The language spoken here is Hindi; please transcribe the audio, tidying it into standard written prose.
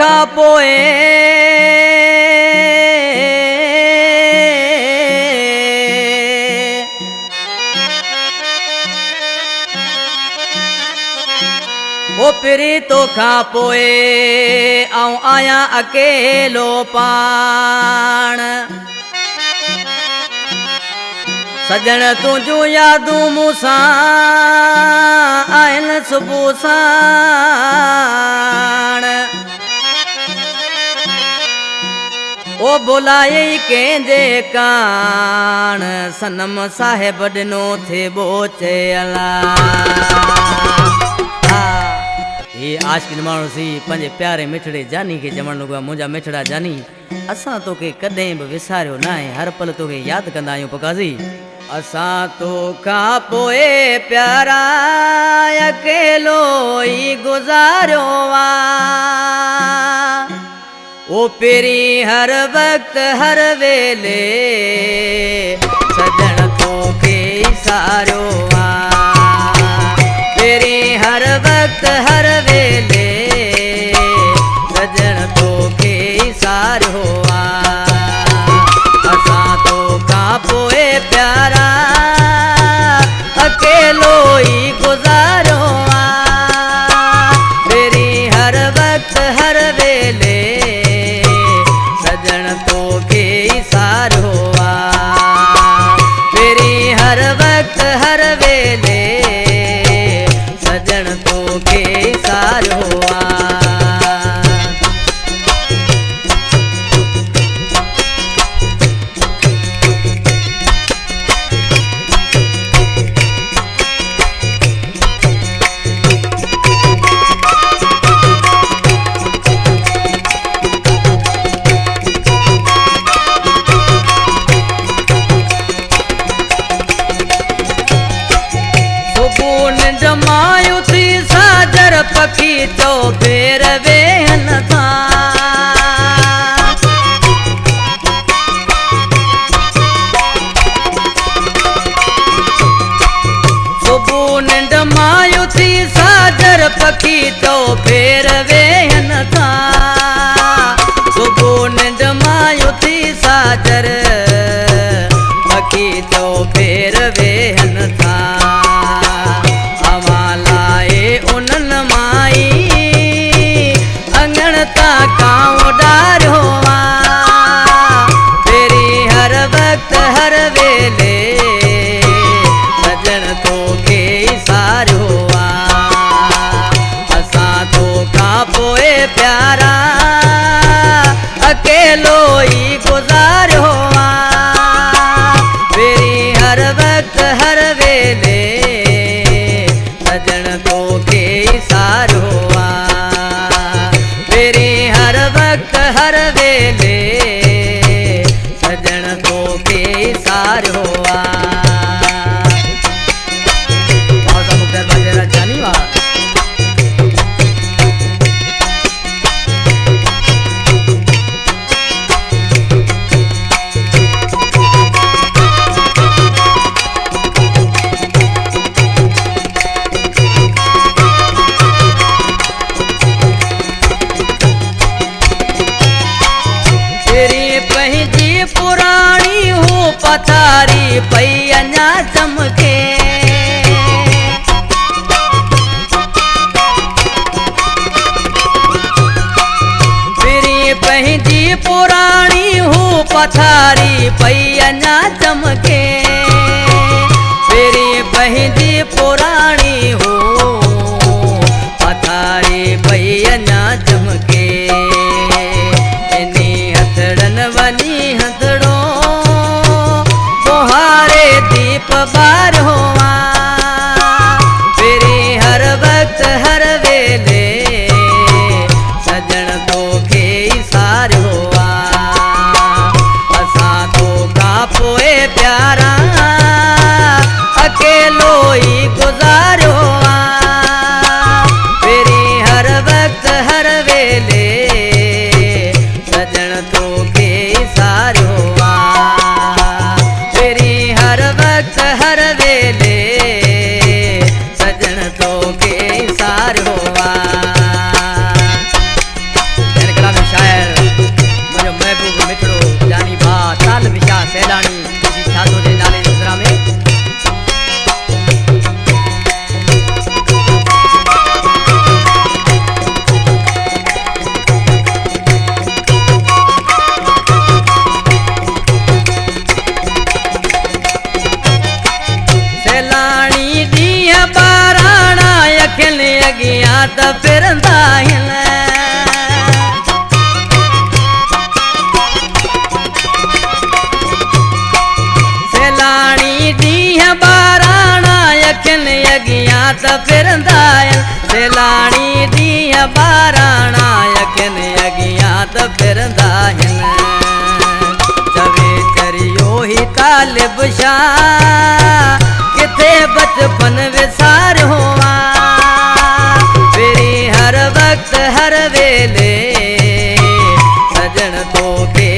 खा पोए ओ पिरी तो खा पोए आऊं आया अकेलो पाण सजण तुझू यादू मूसा आइन सुबह साण ओ बुलाए कंहिंजे कान सनम साहिब ॾिनो थे बोचे अला ये आशिक़ माण्हू सी पंहिंजे प्यारे मिठड़े जानी खे चवण लॻो मुंहिंजा मिठड़ा जानी असां तोखे कॾहिं बि विसारियो न आहे हर पल तोखे यादि कंदा आहियूं पकाज़ी असां तोखां पोइ प्यारा अकेलो ई गुज़ारियो आहे ओ पहिरीं हर वक़्त हर वेले सजण तोखे सारियो पहिरीं हर वक़्त हर वेले सजण तोखे सारियो असां तोखां पोइ प्यारा अकेलो ई गुज़ारियो पहिरीं हर वक़्त हर वेले सजण तोखे सारियो पहिरीं हर वक़्त हर वेले सजण तोखे सारियो मायूसी साजर पखी चो फेर वेहन था सुबह निंड मायूसी साजर पखी चो फेर वेहन था सुबह निंड मायूसी साजर पखी चो फेर वेहन था हर वेले सजण तोखे सारियो असां तोखां पोइ प्यारा अकेलो ई गुज़ारियो पहिरीं हर वक़्त हर वेले सजण तोखे सारियो पहिरीं हर वक़्त हर वेले सजण तोखे सारियो जानी वा पुरानी हूँ पथारी पई अञा चमके फिरी पंहिंजी पुरानी हूँ पथारी पई अञा चमके फिरी पंहिंजी पुरानी हूँ पथारी पई अञा चमके वनी हथड़ो बुहारे दीप बार हुआ फिरी हर वक़्त हर वेले सजण तोखे सारियो असां तोखां पोइ प्यारा अकेलो ई गुज़ारियो फिरी हर वक़्त हर वेले सजण तोखे सारियो पहिरीं हर वक़्त हर वेले सजण तोखे सारियो त फिरंदा आहिनि सेलाणी ॾींहं ॿाराणा अखियुनि अॻियां त फिरंदा आहिनि सेलाणी ॾींहं ॿाराणा अखियुनि अॻियां त फिरंदा आहिनि चवे चरियो ही तालिब शाह किथे बचपन विसारियो हर वक्त हर वेले सजन तो के